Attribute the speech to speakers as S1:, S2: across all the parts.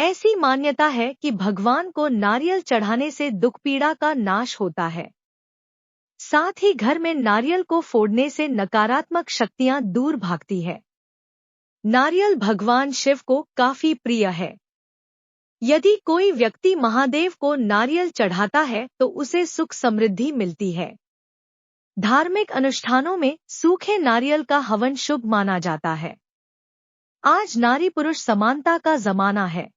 S1: ऐसी मान्यता है कि भगवान को नारियल चढ़ाने से दुख पीड़ा का नाश होता है। साथ ही घर में नारियल को फोड़ने से नकारात्मक शक्तियां दूर भागती है। नारियल भगवान शिव को काफी प्रिय है। यदि कोई व्यक्ति महादेव को नारियल चढ़ाता है तो उसे सुख समृद्धि मिलती है। धार्मिक अनुष्ठानों में सूखे नारियल का हवन शुभ माना जाता है। आज नारी पुरुष समानता का जमाना है।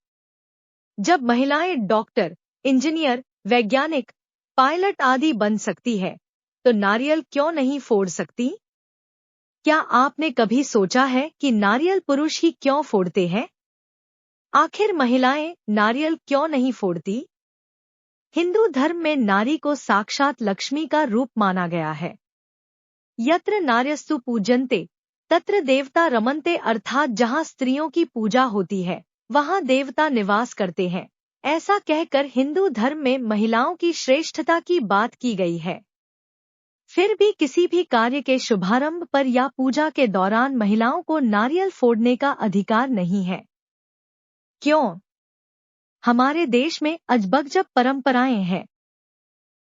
S1: जब महिलाएं डॉक्टर, इंजीनियर, वैज्ञानिक, पायलट आदि बन सकती है, तो नारियल क्यों नहीं फोड़ सकती? क्या आपने कभी सोचा है कि नारियल पुरुष ही क्यों फोड़ते हैं? आखिर महिलाएं नारियल क्यों नहीं फोड़ती? हिंदू धर्म में नारी को साक्षात लक्ष्मी का रूप माना गया है। यत्र नार्यस्तु पूजन्ते तत्र देवता रमन्ते, अर्थात जहां स्त्रियों की पूजा होती है वहां देवता निवास करते हैं। ऐसा कहकर हिंदू धर्म में महिलाओं की श्रेष्ठता की बात की गई है। फिर भी किसी भी कार्य के शुभारंभ पर या पूजा के दौरान महिलाओं को नारियल फोड़ने का अधिकार नहीं है। क्यों? हमारे देश में अजबगजब परंपराएं हैं,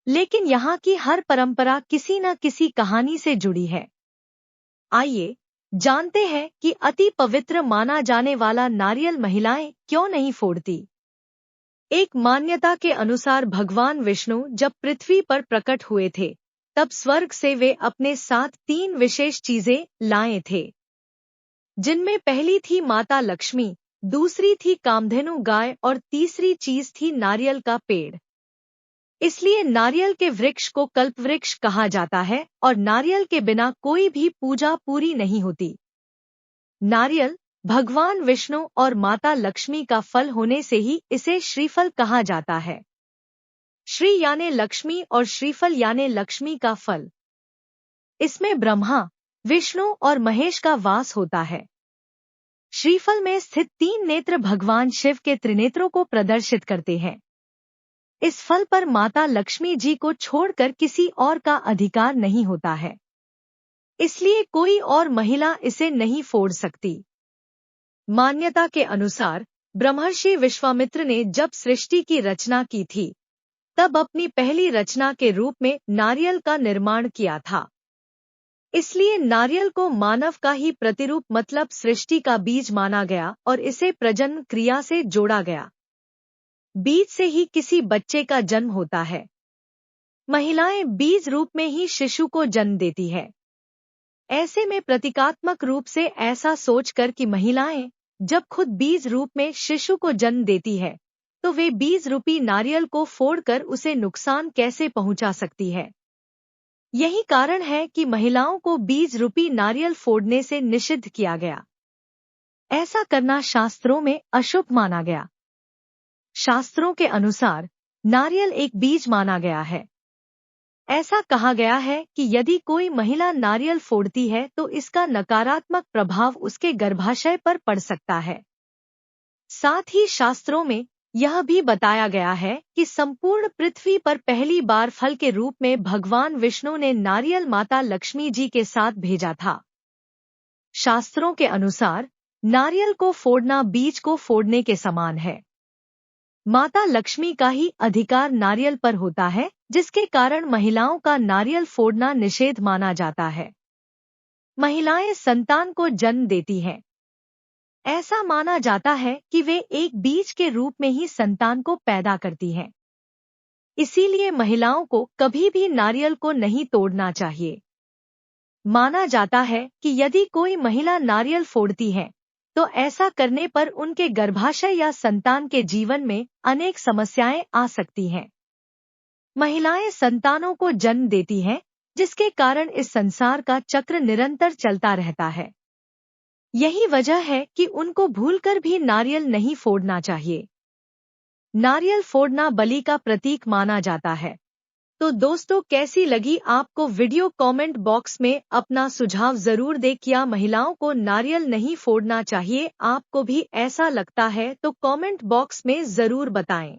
S1: लेकिन यहाँ की हर परंपरा किसी न किसी कहानी से जुड़ी है। आइए जानते हैं कि अति पवित्र माना जाने वाला नारियल महिलाएं क्यों नहीं फोड़ती। एक मान्यता के अनुसार भगवान विष्णु जब पृथ्वी पर प्रकट हुए थे, तब स्वर्ग से वे अपने साथ 3 विशेष चीजें लाए थे, जिनमें पहली थी माता लक्ष्मी, दूसरी थी कामधेनु गाय और तीसरी चीज थी नारियल का पेड़। इसलिए नारियल के वृक्ष को कल्पवृक्ष कहा जाता है और नारियल के बिना कोई भी पूजा पूरी नहीं होती। नारियल भगवान विष्णु और माता लक्ष्मी का फल होने से ही इसे श्रीफल कहा जाता है। श्री यानी लक्ष्मी और श्रीफल यानी लक्ष्मी का फल। इसमें ब्रह्मा, विष्णु और महेश का वास होता है। श्रीफल में स्थित 3 नेत्र भगवान शिव के त्रिनेत्रों को प्रदर्शित करते हैं। इस फल पर माता लक्ष्मी जी को छोड़कर किसी और का अधिकार नहीं होता है, इसलिए कोई और महिला इसे नहीं फोड़ सकती। मान्यता के अनुसार ब्रह्मर्षि विश्वामित्र ने जब सृष्टि की रचना की थी, तब अपनी पहली रचना के रूप में नारियल का निर्माण किया था। इसलिए नारियल को मानव का ही प्रतिरूप मतलब सृष्टि का बीज माना गया और इसे प्रजनन क्रिया से जोड़ा गया। बीज से ही किसी बच्चे का जन्म होता है। महिलाएं बीज रूप में ही शिशु को जन्म देती है। ऐसे में प्रतीकात्मक रूप से ऐसा सोचकर कि महिलाएं जब खुद बीज रूप में शिशु को जन्म देती है, तो वे बीज रूपी नारियल को फोड़कर उसे नुकसान कैसे पहुंचा सकती है। यही कारण है कि महिलाओं को बीज रूपी नारियल फोड़ने से निषिद्ध किया गया। ऐसा करना शास्त्रों में अशुभ माना गया। शास्त्रों के अनुसार नारियल एक बीज माना गया है। ऐसा कहा गया है कि यदि कोई महिला नारियल फोड़ती है तो इसका नकारात्मक प्रभाव उसके गर्भाशय पर पड़ सकता है। साथ ही शास्त्रों में यह भी बताया गया है कि संपूर्ण पृथ्वी पर पहली बार फल के रूप में भगवान विष्णु ने नारियल माता लक्ष्मी जी के साथ भेजा था। शास्त्रों के अनुसार नारियल को फोड़ना बीज को फोड़ने के समान है। माता लक्ष्मी का ही अधिकार नारियल पर होता है, जिसके कारण महिलाओं का नारियल फोड़ना निषेध माना जाता है। महिलाएं संतान को जन्म देती हैं। ऐसा माना जाता है कि वे एक बीज के रूप में ही संतान को पैदा करती हैं। इसीलिए महिलाओं को कभी भी नारियल को नहीं तोड़ना चाहिए। माना जाता है कि यदि कोई महिला नारियल फोड़ती है, तो ऐसा करने पर उनके गर्भाशय या संतान के जीवन में अनेक समस्याएं आ सकती हैं। महिलाएं संतानों को जन्म देती हैं, जिसके कारण इस संसार का चक्र निरंतर चलता रहता है। यही वजह है कि उनको भूलकर भी नारियल नहीं फोड़ना चाहिए। नारियल फोड़ना बलि का प्रतीक माना जाता है। तो दोस्तों, कैसी लगी आपको वीडियो? कमेंट बॉक्स में अपना सुझाव जरूर दें। क्या महिलाओं को नारियल नहीं फोड़ना चाहिए? आपको भी ऐसा लगता है तो कमेंट बॉक्स में जरूर बताएं।